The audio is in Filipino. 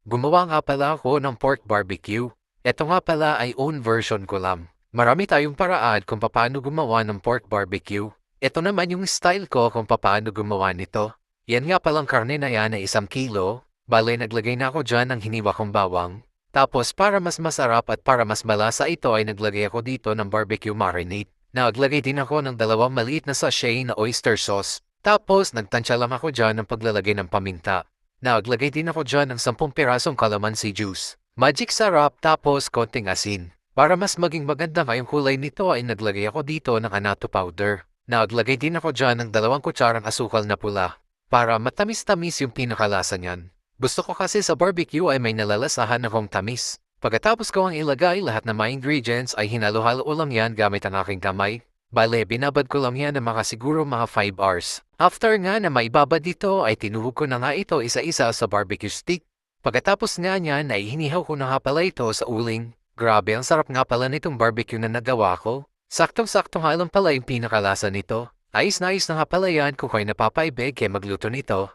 Gumawa nga pala ako ng pork barbecue. Ito nga pala ay own version ko lang. Marami tayong paraan kung paano gumawa ng pork barbecue. Ito naman yung style ko kung paano gumawa nito. Yan nga palang karne na yan ay 1 kilo. Bale, naglagay na ako dyan ng hiniwa kong bawang. Tapos para mas masarap at para mas malasa ito ay naglagay ako dito ng barbecue marinade. Naglagay din ako ng 2 maliit na sachet na oyster sauce. Tapos nagtansya lang ako dyan ng paglalagay ng paminta. Naglagay din ako dyan ng 10 pirasong calamansi juice. Magic sarap tapos konting asin. Para mas maging maganda nga yung kulay nito ay naglagay ako dito ng annatto powder. Naglagay din ako dyan ng 2 kutsarang asukal na pula. Para matamis-tamis yung pinakalasa niyan. Gusto ko kasi sa barbecue ay may nalalasahan akong tamis. Pagkatapos ko ang ilagay lahat ng mga ingredients ay hinalo-halo lang yan gamit ang aking kamay. Bale, binabad ko lang yan ng siguro mga 5 hours. After nga na maibabad dito ay tinuhog ko na nga ito isa-isa sa barbecue stick. Pagkatapos nga niyan ay hinihaw ko na nga pala ito sa uling. Grabe, ang sarap nga pala nitong barbecue na nagawa ko. Saktong-sakto nga lang pala yung pinakalasa nito. Ayos na nga pala yan kung kayo napapaibig kaya magluto nito.